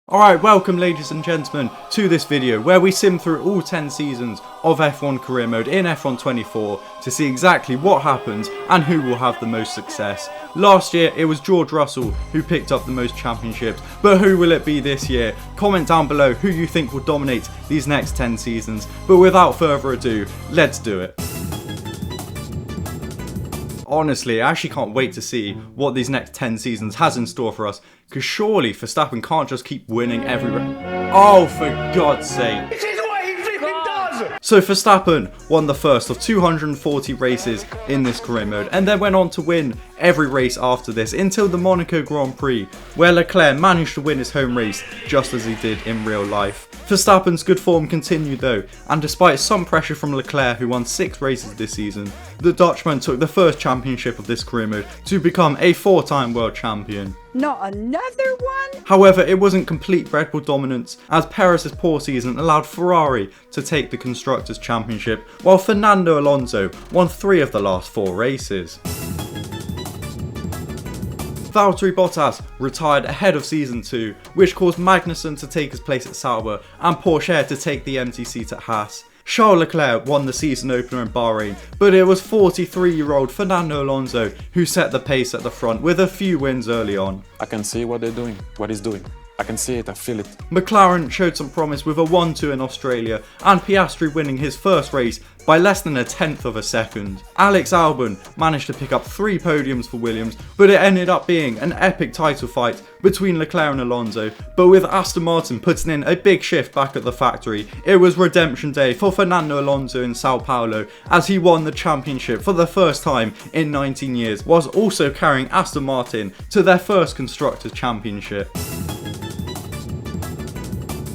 Alright, welcome ladies and gentlemen to this video where we sim through all 10 seasons of F1 career mode in F1 24 to see exactly what happens and who will have the most success. Last year it was George Russell who picked up the most championships, but who will it be this year? Comment down below who you think will dominate these next 10 seasons, but without further ado, let's do it. Honestly, I actually can't wait to see what these next 10 seasons has in store for us, because surely Verstappen can't just keep winning every race. Oh, for God's sake. This is what he flipping does! So Verstappen won the first of 240 races in this career mode, and then went on to win every race after this until the Monaco Grand Prix, where Leclerc managed to win his home race just as he did in real life. Verstappen's good form continued though, and despite some pressure from Leclerc, who won 6 races this season, the Dutchman took the first championship of this career mode to become a 4-time world champion. Not another one? However, it wasn't complete Red Bull dominance, as Perez's poor season allowed Ferrari to take the Constructors' Championship, while Fernando Alonso won 3 of the last 4 races. Valtteri Bottas retired ahead of Season 2, which caused Magnussen to take his place at Sauber and Porsche to take the empty seat at Haas. Charles Leclerc won the season opener in Bahrain, but it was 43-year-old Fernando Alonso who set the pace at the front with a few wins early on. I can see what they're doing, what he's doing. I can see it, I feel it. McLaren showed some promise with a 1-2 in Australia, and Piastri winning his first race by less than 1/10 of a second. Alex Albon managed to pick up 3 podiums for Williams, but it ended up being an epic title fight between Leclerc and Alonso. But with Aston Martin putting in a big shift back at the factory, it was redemption day for Fernando Alonso in Sao Paulo, as he won the championship for the first time in 19 years, whilst also carrying Aston Martin to their first Constructors' Championship.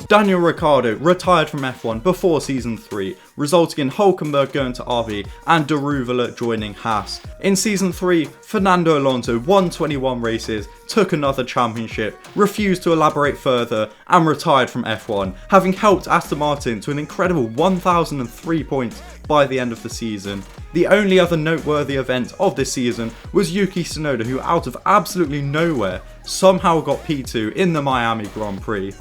Daniel Ricciardo retired from F1 before Season 3, resulting in Hulkenberg going to RB and de Reuvelot joining Haas. In Season 3, Fernando Alonso won 21 races, took another championship, refused to elaborate further, and retired from F1, having helped Aston Martin to an incredible 1,003 points by the end of the season. The only other noteworthy event of this season was Yuki Tsunoda, who out of absolutely nowhere somehow got P2 in the Miami Grand Prix.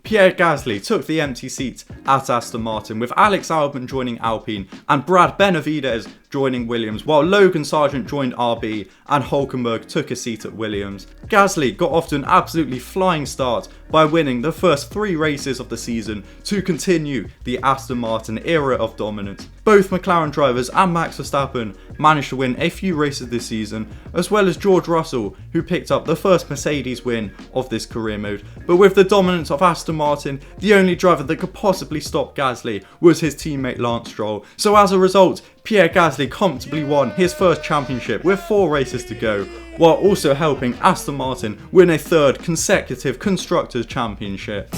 Pierre Gasly took the empty seat at Aston Martin, with Alex Albon joining Alpine and Brad Benavidez joining Williams, while Logan Sargent joined RB and Hulkenberg took a seat at Williams. Gasly got off to an absolutely flying start by winning the first 3 races of the season to continue the Aston Martin era of dominance. Both McLaren drivers and Max Verstappen managed to win a few races this season, as well as George Russell, who picked up the first Mercedes win of this career mode. But with the dominance of Aston Martin, the only driver that could possibly stop Gasly was his teammate Lance Stroll. So as a result, Pierre Gasly comfortably won his first championship with 4 races to go, while also helping Aston Martin win a 3rd consecutive Constructors' Championship.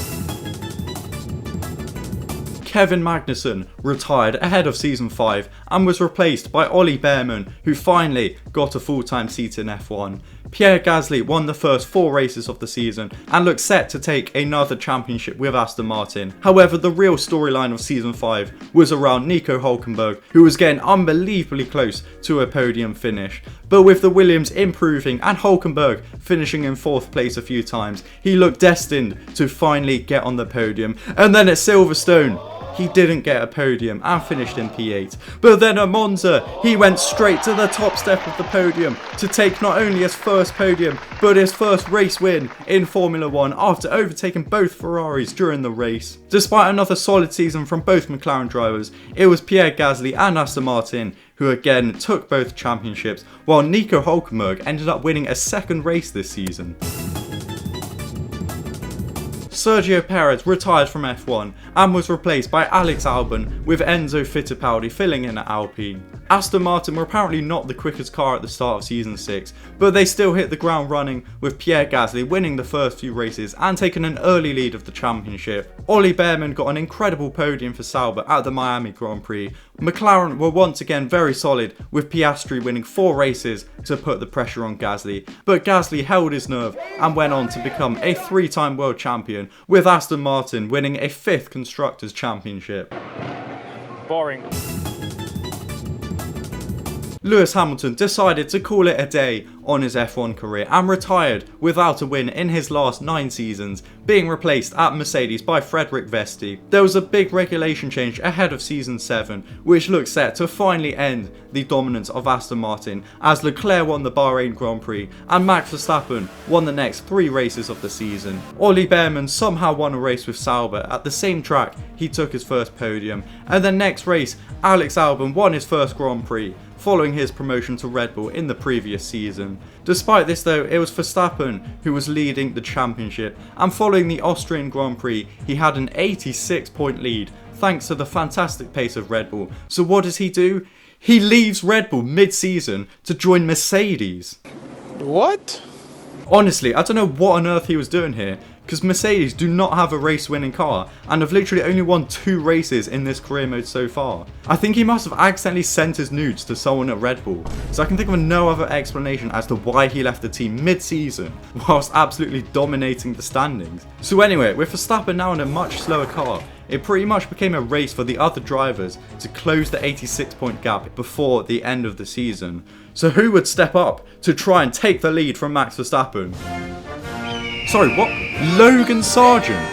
Kevin Magnussen retired ahead of Season 5 and was replaced by Ollie Bearman, who finally got a full-time seat in F1. Pierre Gasly won the first 4 races of the season and looked set to take another championship with Aston Martin. However, the real storyline of Season 5 was around Nico Hulkenberg, who was getting unbelievably close to a podium finish. But with the Williams improving and Hulkenberg finishing in 4th place a few times, he looked destined to finally get on the podium. And then at Silverstone, he didn't get a podium and finished in P8. But then at Monza, he went straight to the top step of the podium to take not only his first podium, but his first race win in Formula 1 after overtaking both Ferraris during the race. Despite another solid season from both McLaren drivers, it was Pierre Gasly and Aston Martin who again took both championships, while Nico Hulkenberg ended up winning a 2nd race this season. Sergio Perez retired from F1 and was replaced by Alex Albon, with Enzo Fittipaldi filling in at Alpine. Aston Martin were apparently not the quickest car at the start of Season 6, but they still hit the ground running, with Pierre Gasly winning the first few races and taking an early lead of the championship. Ollie Bearman got an incredible podium for Sauber at the Miami Grand Prix. McLaren were once again very solid, with Piastri winning 4 races to put the pressure on Gasly, but Gasly held his nerve and went on to become a 3-time world champion, with Aston Martin winning a 5th Constructors' Championship. Boring. Lewis Hamilton decided to call it a day on his F1 career and retired without a win in his last 9 seasons, being replaced at Mercedes by Frederick Vesti. There was a big regulation change ahead of season 7, which looked set to finally end the dominance of Aston Martin, as Leclerc won the Bahrain Grand Prix and Max Verstappen won the next 3 races of the season. Ollie Behrman somehow won a race with Sauber at the same track he took his first podium, and the next race Alex Albon won his first Grand Prix, following his promotion to Red Bull in the previous season. Despite this though, it was Verstappen who was leading the championship, and following the Austrian Grand Prix he had an 86-point lead thanks to the fantastic pace of Red Bull. So what does he do? He leaves Red Bull mid-season to join Mercedes. What? Honestly, I don't know what on earth he was doing here, because Mercedes do not have a race-winning car and have literally only won 2 races in this career mode so far. I think he must have accidentally sent his nudes to someone at Red Bull, so I can think of no other explanation as to why he left the team mid-season whilst absolutely dominating the standings. So anyway, with Verstappen now in a much slower car, it pretty much became a race for the other drivers to close the 86-point gap before the end of the season. So who would step up to try and take the lead from Max Verstappen? Sorry, what? Logan Sargent.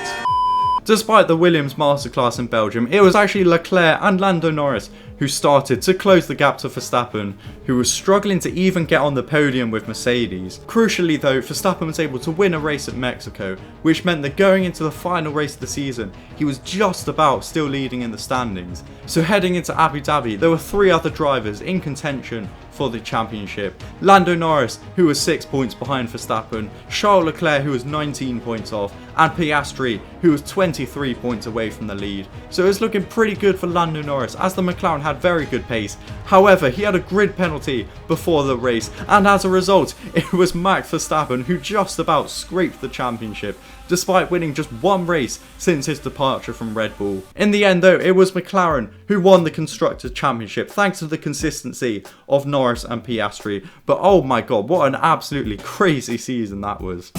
Despite the Williams masterclass in Belgium, it was actually Leclerc and Lando Norris who started to close the gap to Verstappen, who was struggling to even get on the podium with Mercedes. Crucially though, Verstappen was able to win a race at Mexico, which meant that going into the final race of the season, he was just about still leading in the standings. So heading into Abu Dhabi, there were 3 other drivers in contention for the championship. Lando Norris, who was 6 points behind Verstappen, Charles Leclerc, who was 19 points off, and Piastri, who was 23 points away from the lead. So it was looking pretty good for Lando Norris, as the McLaren had very good pace. However, he had a grid penalty before the race, and as a result, it was Max Verstappen who just about scraped the championship, despite winning just 1 race since his departure from Red Bull. In the end though, it was McLaren who won the Constructors' Championship thanks to the consistency of Norris and Piastri. But oh my god, what an absolutely crazy season that was.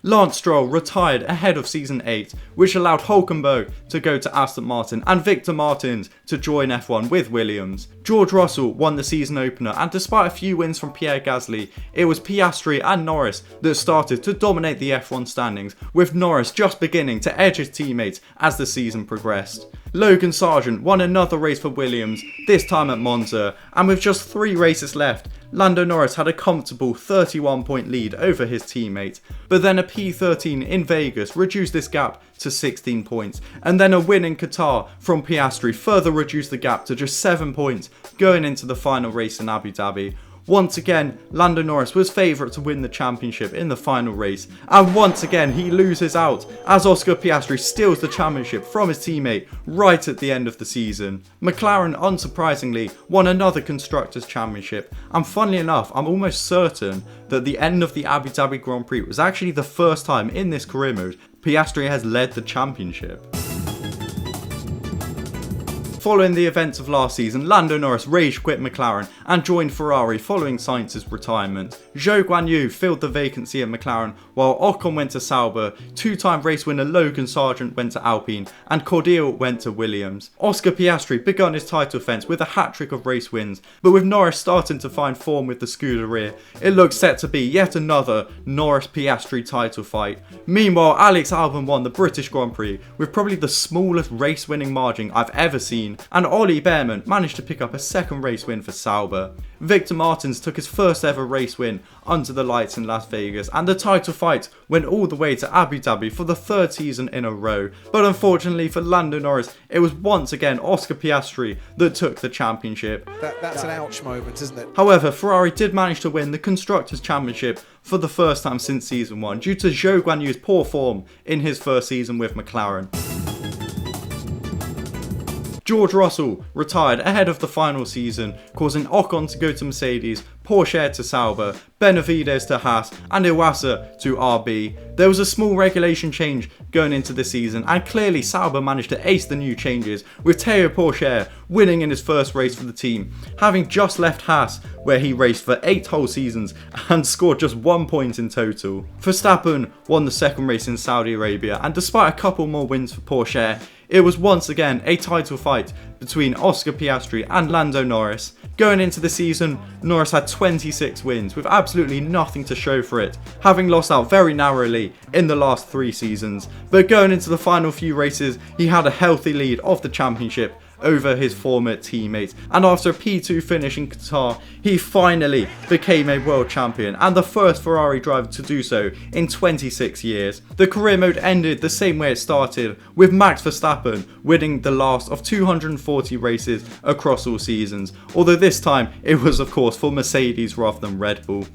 Lance Stroll retired ahead of season 8, which allowed Hulkenberg to go to Aston Martin and Victor Martins to join F1 with Williams. George Russell won the season opener, and despite a few wins from Pierre Gasly, it was Piastri and Norris that started to dominate the F1 standings, with Norris just beginning to edge his teammates as the season progressed. Logan Sargent won another race for Williams, this time at Monza, and with just 3 races left, Lando Norris had a comfortable 31-point lead over his teammate, but then a P13 in Vegas reduced this gap to 16 points, and then a win in Qatar from Piastri further reduced the gap to just 7 points going into the final race in Abu Dhabi. Once again, Lando Norris was favourite to win the championship in the final race, and once again he loses out as Oscar Piastri steals the championship from his teammate right at the end of the season. McLaren, unsurprisingly, won another Constructors' Championship, and funnily enough, I'm almost certain that the end of the Abu Dhabi Grand Prix was actually the first time in this career mode Piastri has led the championship. Following the events of last season, Lando Norris rage quit McLaren and joined Ferrari following Sainz's retirement. Zhou Guanyu filled the vacancy at McLaren, while Ocon went to Sauber, 2-time race winner Logan Sargent went to Alpine, and Cordial went to Williams. Oscar Piastri begun his title fence with a hat-trick of race wins, but with Norris starting to find form with the Scuderia, it looks set to be yet another Norris-Piastri title fight. Meanwhile, Alex Albon won the British Grand Prix with probably the smallest race-winning margin I've ever seen, and Ollie Behrman managed to pick up a second race win for Sauber. Victor Martins took his first ever race win under the lights in Las Vegas, and the title fight went all the way to Abu Dhabi for the 3rd season in a row. But unfortunately for Lando Norris, it was once again Oscar Piastri that took the championship. That's an ouch moment, isn't it? However, Ferrari did manage to win the Constructors' Championship for the first time since season 1 due to Zhou Guanyu's poor form in his first season with McLaren. George Russell retired ahead of the final season, causing Ocon to go to Mercedes, Porsche to Sauber, Benavides to Haas, and Iwasa to RB. There was a small regulation change going into the season, and clearly Sauber managed to ace the new changes, with Théo Pourchaire winning in his first race for the team, having just left Haas, where he raced for 8 whole seasons and scored just 1 point in total. Verstappen won the second race in Saudi Arabia, and despite a couple more wins for Pourchaire, it was once again a title fight between Oscar Piastri and Lando Norris. Going into the season, Norris had 26 wins with absolutely nothing to show for it, having lost out very narrowly in the last 3 seasons, but going into the final few races he had a healthy lead of the championship over his former teammate, and after a P2 finish in Qatar, he finally became a world champion and the first Ferrari driver to do so in 26 years. The career mode ended the same way it started, with Max Verstappen winning the last of 240 races across all seasons, although this time it was of course for Mercedes rather than Red Bull.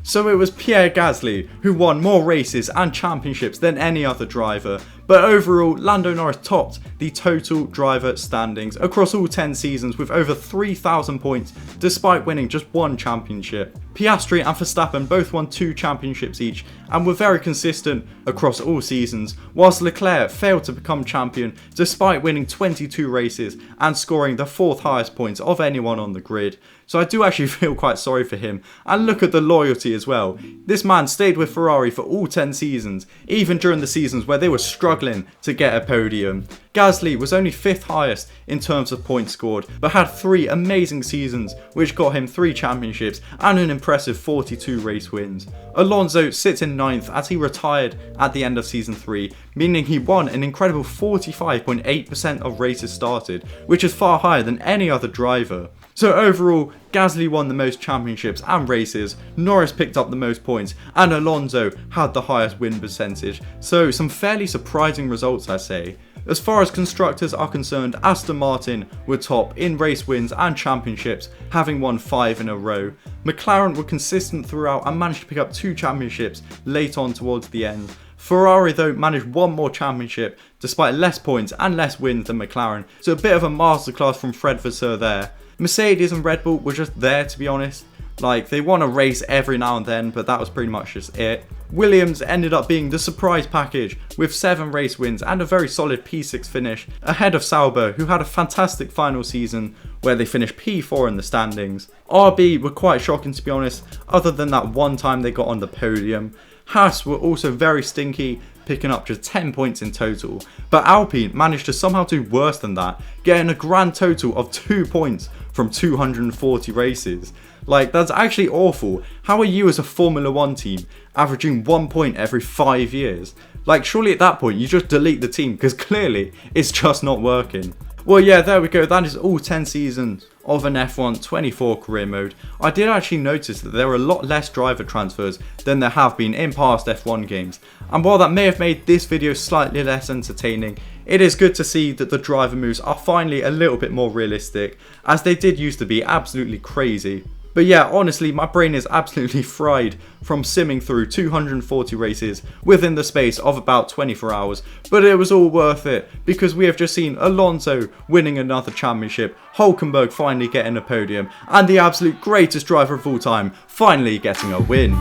So it was Pierre Gasly who won more races and championships than any other driver, but overall Lando Norris topped the total driver standings across all 10 seasons with over 3,000 points despite winning just 1 championship. Piastri and Verstappen both won 2 championships each and were very consistent across all seasons, whilst Leclerc failed to become champion despite winning 22 races and scoring the 4th highest points of anyone on the grid. So I do actually feel quite sorry for him, and look at the loyalty as well. This man stayed with Ferrari for all 10 seasons, even during the seasons where they were struggling to get a podium. Gasly was only 5th highest in terms of points scored, but had 3 amazing seasons which got him 3 championships and an impressive 42 race wins. Alonso sits in 9th as he retired at the end of season 3, meaning he won an incredible 45.8% of races started, which is far higher than any other driver. So overall, Gasly won the most championships and races, Norris picked up the most points, and Alonso had the highest win percentage. So some fairly surprising results, I say. As far as constructors are concerned, Aston Martin were top in race wins and championships, having won 5 in a row. McLaren were consistent throughout and managed to pick up 2 championships late on towards the end. Ferrari though managed 1 more championship despite less points and less wins than McLaren, so a bit of a masterclass from Fred Vasseur there. Mercedes and Red Bull were just there, to be honest. Like, they won a race every now and then, but that was pretty much just it. Williams ended up being the surprise package with 7 race wins and a very solid P6 finish, ahead of Sauber, who had a fantastic final season where they finished P4 in the standings. RB were quite shocking, to be honest, other than that one time they got on the podium. Haas were also very stinky, picking up just 10 points in total, but Alpine managed to somehow do worse than that, getting a grand total of 2 points from 240 races. Like, that's actually awful. How are you as a Formula 1 team averaging 1 point every 5 years? Like, surely at that point you just delete the team, because clearly it's just not working. Well, yeah, there we go. That is all 10 seasons of an F1 24 career mode. I did actually notice that there were a lot less driver transfers than there have been in past F1 games. And while that may have made this video slightly less entertaining, it is good to see that the driver moves are finally a little bit more realistic, as they did used to be absolutely crazy. But yeah, honestly, my brain is absolutely fried from simming through 240 races within the space of about 24 hours. But it was all worth it, because we have just seen Alonso winning another championship, Hulkenberg finally getting a podium, and the absolute greatest driver of all time finally getting a win.